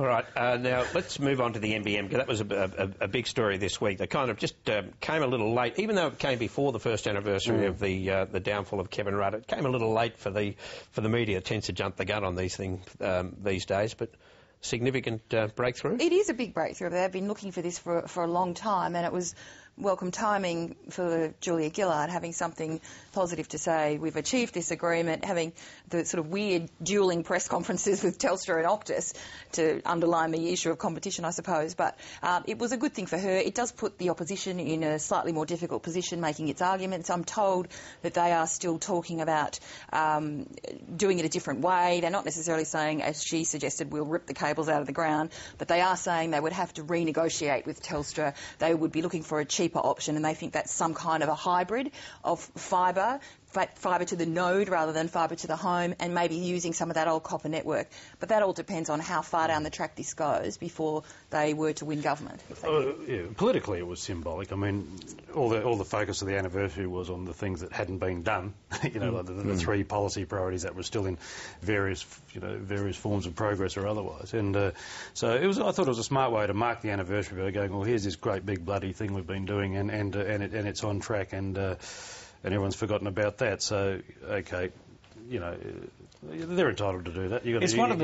All right, now let's move on to the NBN, because that was a big story this week. They kind of just came a little late, even though it came before the first anniversary of the downfall of Kevin Rudd. It came a little late for the media. It tends to jump the gun on these things these days, but significant breakthrough. It is a big breakthrough. They've been looking for this for a long time, and it was welcome timing for Julia Gillard, having something positive to say. We've achieved this agreement, having the sort of weird dueling press conferences with Telstra and Optus to underline the issue of competition, I suppose. But it was a good thing for her. It does put the opposition in a slightly more difficult position making its arguments. I'm told that they are still talking about doing it a different way. They're not necessarily saying, as she suggested, we'll rip the cables out of the ground, but they are saying they would have to renegotiate with Telstra. They would be looking for a cheaper option, and they think that's some kind of a hybrid of fibre to the node rather than fibre to the home, and maybe using some of that old copper network. But that all depends on how far down the track this goes before they were to win government. Yeah, politically it was symbolic. I mean, all the focus of the anniversary was on the things that hadn't been done. Like the three policy priorities that were still in various forms of progress or otherwise. And so it was. I thought it was a smart way to mark the anniversary by going, well, here's this great big bloody thing we've been doing, and it's on track, and everyone's forgotten about that. So, okay, they're entitled to do that. It's one of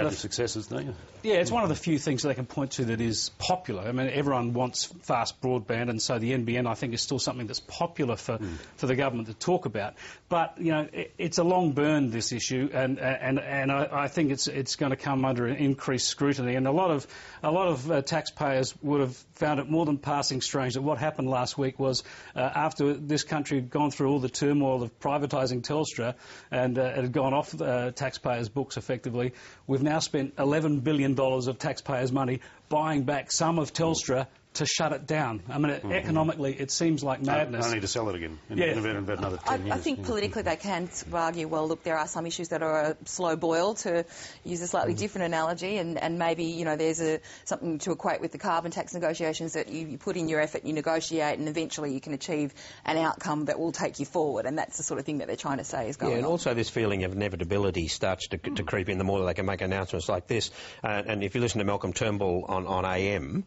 the successes, don't you? Yeah, it's one of the few things they can point to that is popular. I mean, everyone wants fast broadband, and so the NBN, I think, is still something that's popular for the government to talk about. But it's a long burn, this issue, and I think it's going to come under increased scrutiny. And a lot of taxpayers would have found it more than passing strange that what happened last week was after this country had gone through all the turmoil of privatising Telstra and it had gone off taxpayers' books effectively, we've now spent $11 billion of taxpayers' money buying back some of Telstra to shut it down. I mean, economically, it seems like madness. I need to sell it again in about another 10 years. I think politically they can argue, well, look, there are some issues that are a slow boil, to use a slightly different analogy, and maybe, there's something to equate with the carbon tax negotiations, that you put in your effort, you negotiate, and eventually you can achieve an outcome that will take you forward, and that's the sort of thing that they're trying to say is going on. And also this feeling of inevitability starts to creep in the more they can make announcements like this. And if you listen to Malcolm Turnbull on AM,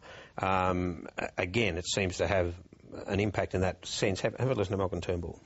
again, it seems to have an impact in that sense. Have a listen to Malcolm Turnbull.